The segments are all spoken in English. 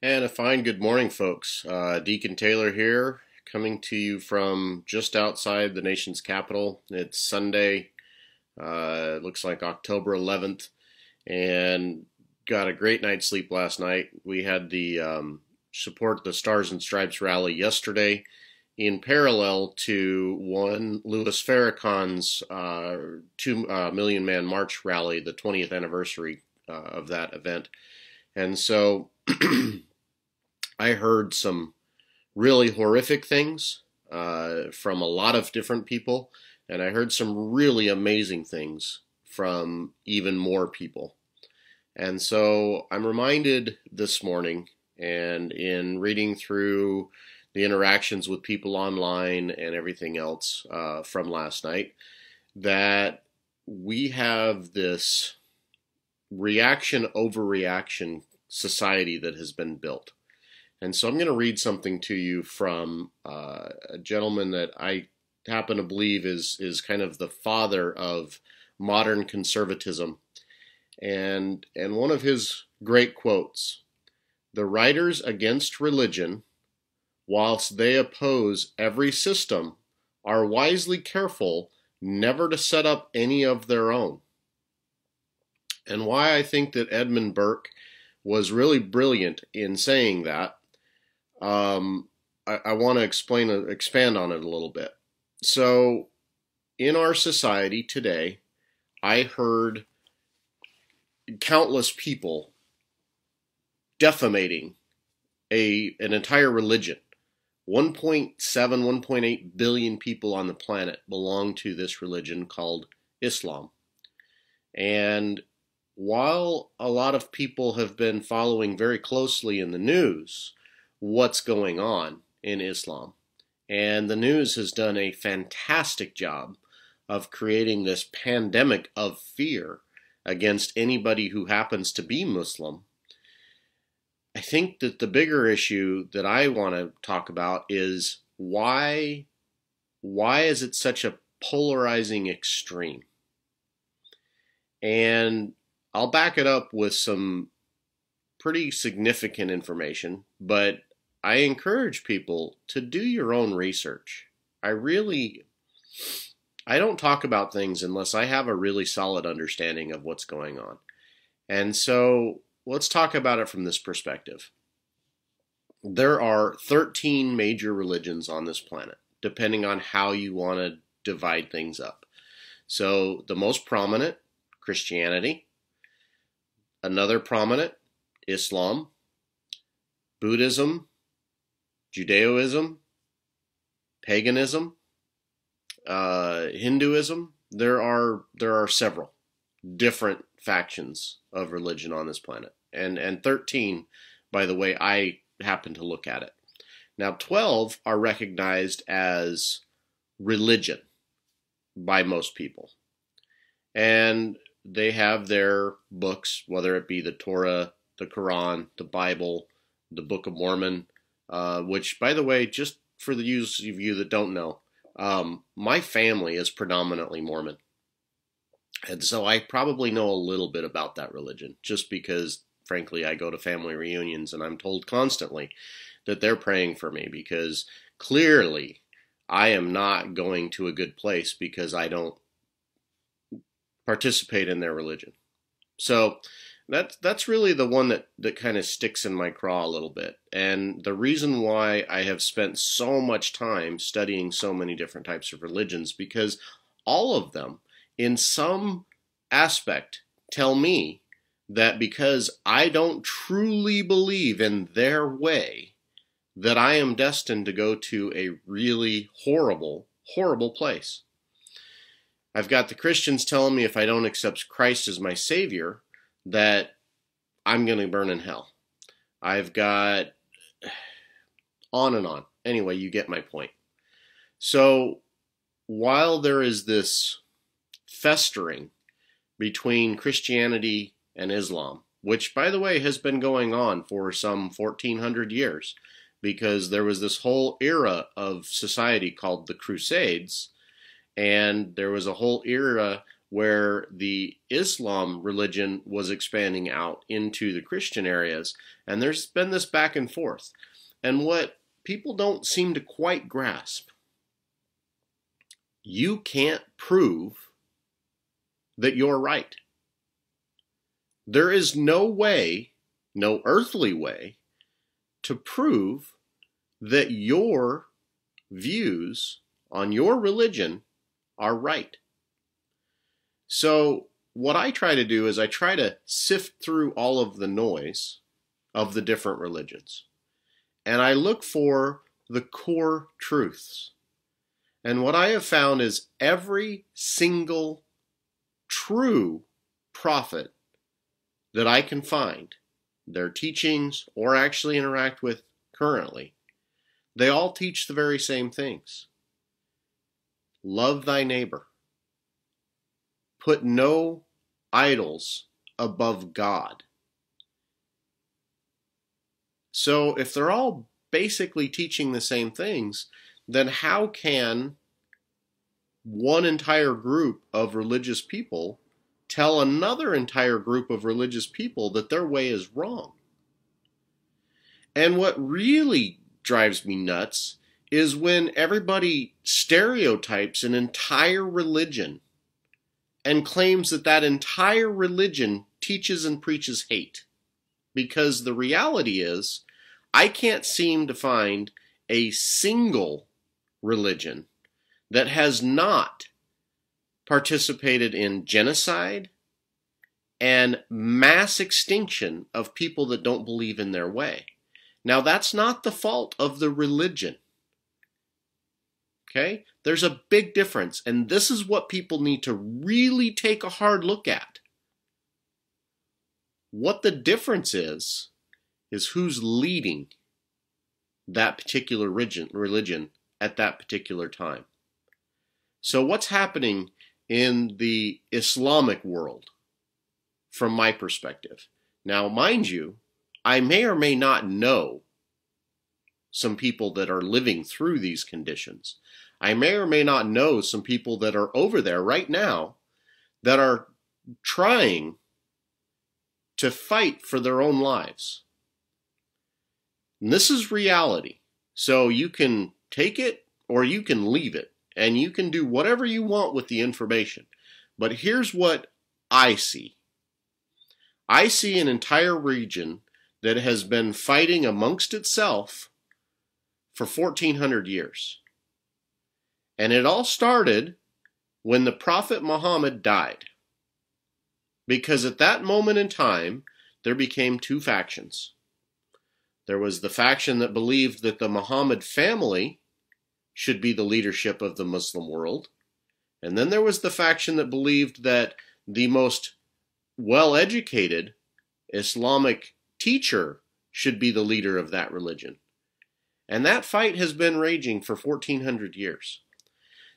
And a fine good morning, folks. Deacon Taylor here, coming to you from just outside the nation's capital. It's Sunday, looks like October 11th, and got a great night's sleep last night. We had the support the Stars and Stripes rally yesterday in parallel to one Louis Farrakhan's 2 Million Man March rally, the 20th anniversary of that event. And so I heard some really horrific things from a lot of different people, and I heard some really amazing things from even more people. And so I'm reminded this morning, and in reading through the interactions with people online and everything else from last night, that we have this reaction overreaction society that has been built. And so I'm going to read something to you from a gentleman that I happen to believe is kind of the father of modern conservatism. And one of his great quotes: "The writers against religion, whilst they oppose every system, are wisely careful never to set up any of their own." And why I think that Edmond Burke was really brilliant in saying that, I want to expand on it a little bit. So, in our society today, I heard countless people defamating an entire religion. 1.7, 1.8 billion people on the planet belong to this religion called Islam. And while a lot of people have been following very closely in the news what's going on in Islam, and the news has done a fantastic job of creating this pandemic of fear against anybody who happens to be Muslim, I think that the bigger issue that I want to talk about is why is it such a polarizing extreme? And I'll back it up with some pretty significant information, but I encourage people to do your own research. I don't talk about things unless I have a really solid understanding of what's going on. And so let's talk about it from this perspective. There are 13 major religions on this planet, depending on how you want to divide things up. So the most prominent, Christianity. Another prominent, Islam, Buddhism, Judaism, paganism, Hinduism. There are several different factions of religion on this planet, and 13, by the way, I happen to look at it. Now, 12 are recognized as religion by most people, and they have their books, whether it be the Torah, the Quran, the Bible, the Book of Mormon, which, by the way, just for the use of you that don't know, my family is predominantly Mormon. And so I probably know a little bit about that religion, just because, frankly, I go to family reunions and I'm told constantly that they're praying for me, because clearly I am not going to a good place because I don't participate in their religion. So that's really the one that kind of sticks in my craw a little bit. And the reason why I have spent so much time studying so many different types of religions, because all of them, in some aspect, tell me that because I don't truly believe in their way, that I am destined to go to a really horrible, horrible place. I've got the Christians telling me if I don't accept Christ as my Savior, that I'm going to burn in hell. I've got on and on. Anyway, you get my point. So while there is this festering between Christianity and Islam, which, by the way, has been going on for some 1400 years, because there was this whole era of society called the Crusades, and there was a whole era where the Islam religion was expanding out into the Christian areas, and there's been this back and forth. And what people don't seem to quite grasp, you can't prove that you're right. There is no way, no earthly way, to prove that your views on your religion are right. So what I try to do is I try to sift through all of the noise of the different religions. And I look for the core truths. And what I have found is every single true prophet that I can find, their teachings or actually interact with currently, they all teach the very same things. Love thy neighbor. Put no idols above God. So if they're all basically teaching the same things, then how can one entire group of religious people tell another entire group of religious people that their way is wrong? And what really drives me nuts is when everybody stereotypes an entire religion and claims that that entire religion teaches and preaches hate. Because the reality is, I can't seem to find a single religion that has not participated in genocide and mass extinction of people that don't believe in their way. Now, that's not the fault of the religion. Okay? There's a big difference, and this is what people need to really take a hard look at. What the difference is who's leading that particular religion at that particular time. So what's happening in the Islamic world, from my perspective? Now, mind you, I may or may not know some people that are living through these conditions. I may or may not know some people that are over there right now that are trying to fight for their own lives. And this is reality. So you can take it or you can leave it, and you can do whatever you want with the information. But here's what I see. I see an entire region that has been fighting amongst itself for 1400 years. And it all started when the Prophet Muhammad died. Because at that moment in time, there became two factions. There was the faction that believed that the Muhammad family should be the leadership of the Muslim world. And then there was the faction that believed that the most well-educated Islamic teacher should be the leader of that religion. And that fight has been raging for 1400 years.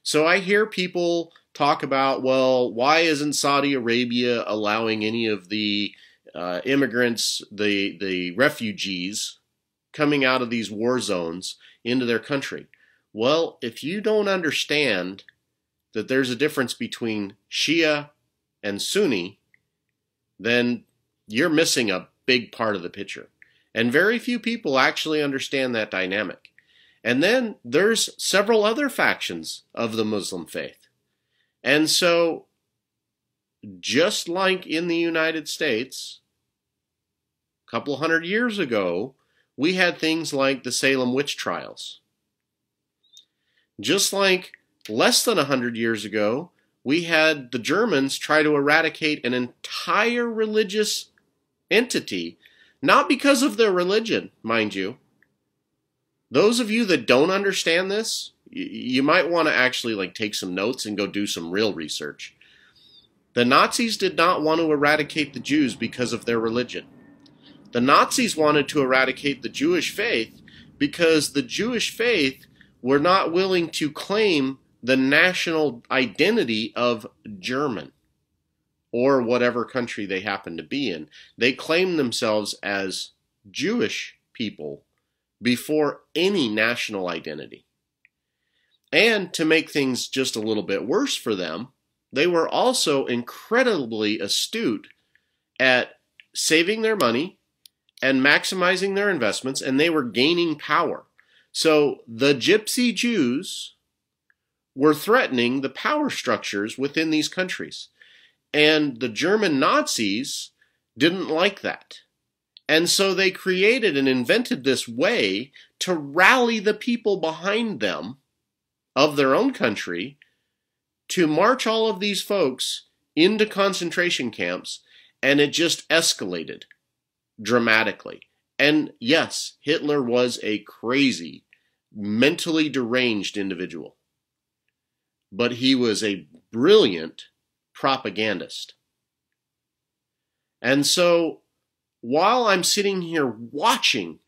So I hear people talk about, well, why isn't Saudi Arabia allowing any of the immigrants, the refugees coming out of these war zones into their country? Well, if you don't understand that there's a difference between Shia and Sunni, then you're missing a big part of the picture. And very few people actually understand that dynamic. And then there's several other factions of the Muslim faith. And so, just like in the United States, a couple hundred years ago, we had things like the Salem witch trials. Just like less than 100 years ago, we had the Germans try to eradicate an entire religious entity, not because of their religion, mind you. Those of you that don't understand this, you might want to actually take some notes and go do some real research. The Nazis did not want to eradicate the Jews because of their religion. The Nazis wanted to eradicate the Jewish faith because the Jewish faith were not willing to claim the national identity of German or whatever country they happen to be in. They claimed themselves as Jewish people before any national identity. And to make things just a little bit worse for them, they were also incredibly astute at saving their money and maximizing their investments, and they were gaining power. So the Gypsy Jews were threatening the power structures within these countries. And the German Nazis didn't like that. And so they created and invented this way to rally the people behind them of their own country to march all of these folks into concentration camps, and it just escalated dramatically. And yes, Hitler was a crazy, mentally deranged individual, but he was a brilliant propagandist. And so while I'm sitting here watching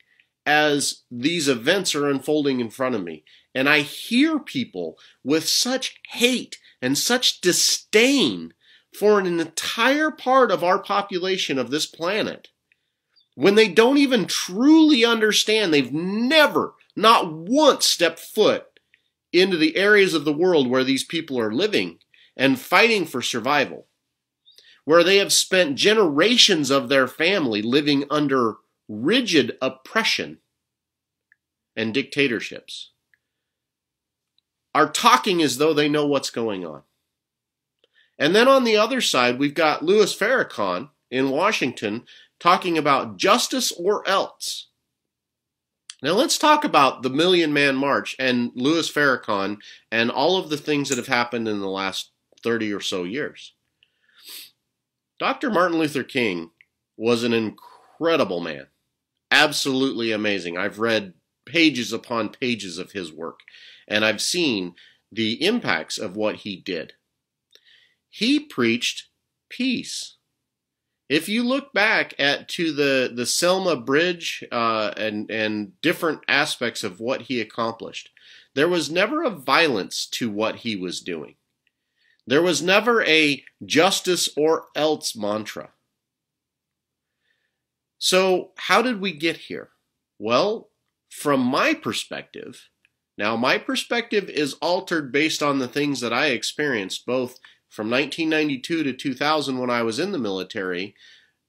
as these events are unfolding in front of me, and I hear people with such hate and such disdain for an entire part of our population of this planet, when they don't even truly understand, they've never, not once, stepped foot into the areas of the world where these people are living and fighting for survival, where they have spent generations of their family living under rigid oppression and dictatorships, are talking as though they know what's going on. And then on the other side, we've got Louis Farrakhan in Washington talking about justice or else. Now let's talk about the Million Man March and Louis Farrakhan and all of the things that have happened in the last 30 or so years. Dr. Martin Luther King was an incredible man. Absolutely amazing. I've read pages upon pages of his work, and I've seen the impacts of what he did. He preached peace. If you look back to the Selma Bridge and different aspects of what he accomplished, there was never a violence to what he was doing. There was never a justice or else mantra. So how did we get here? Well, from my perspective, now my perspective is altered based on the things that I experienced both from 1992 to 2000 when I was in the military,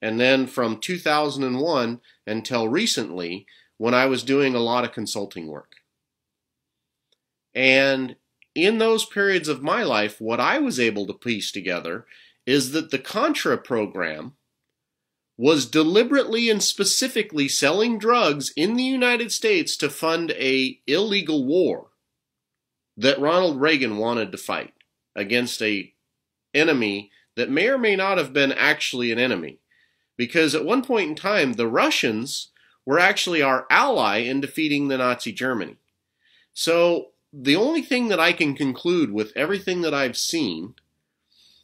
and then from 2001 until recently when I was doing a lot of consulting work. And in those periods of my life, what I was able to piece together is that the Contra program was deliberately and specifically selling drugs in the United States to fund an illegal war that Ronald Reagan wanted to fight against an enemy that may or may not have been actually an enemy. Because at one point in time, the Russians were actually our ally in defeating the Nazi Germany. So the only thing that I can conclude with everything that I've seen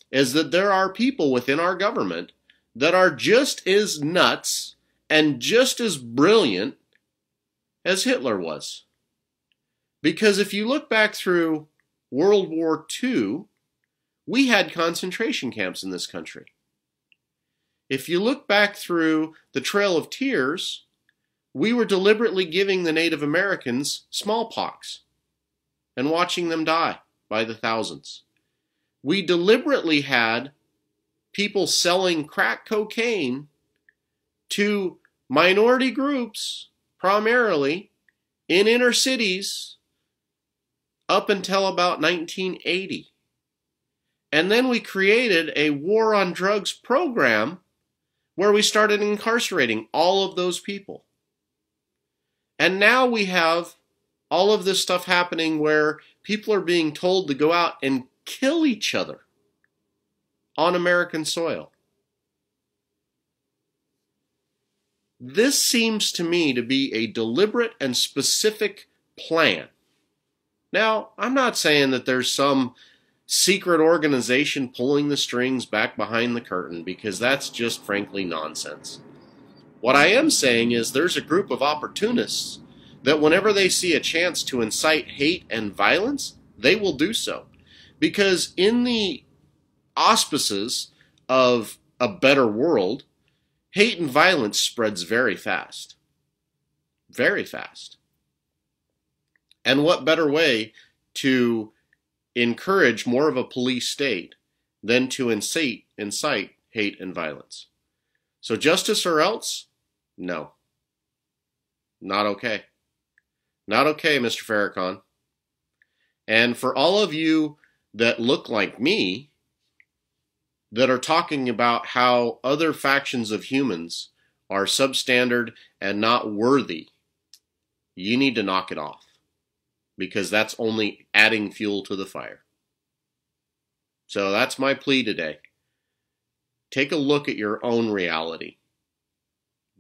is that there are people within our government that are just as nuts and just as brilliant as Hitler was. Because if you look back through World War II, we had concentration camps in this country. If you look back through the Trail of Tears, we were deliberately giving the Native Americans smallpox and watching them die by the thousands. We deliberately had people selling crack cocaine to minority groups, primarily in inner cities, up until about 1980. And then we created a war on drugs program where we started incarcerating all of those people. And now we have all of this stuff happening where people are being told to go out and kill each other on American soil. This seems to me to be a deliberate and specific plan. Now, I'm not saying that there's some secret organization pulling the strings back behind the curtain, because that's just frankly nonsense. What I am saying is there's a group of opportunists that whenever they see a chance to incite hate and violence, they will do so. Because in the auspices of a better world, hate and violence spreads very fast. Very fast. And what better way to encourage more of a police state than to incite hate and violence. So justice or else? No. Not okay. Not okay, Mr. Farrakhan. And for all of you that look like me, that are talking about how other factions of humans are substandard and not worthy, you need to knock it off, because that's only adding fuel to the fire. So that's my plea today. Take a look at your own reality.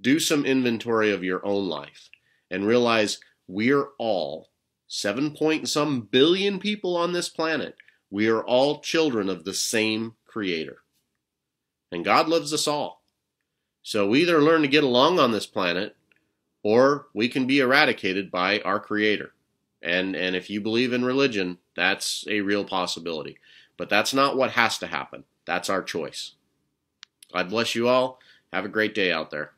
Do some inventory of your own life and realize we're all 7 point some billion people on this planet. We are all children of the same Creator. And God loves us all. So we either learn to get along on this planet, or we can be eradicated by our Creator. And if you believe in religion, that's a real possibility. But that's not what has to happen. That's our choice. God bless you all. Have a great day out there.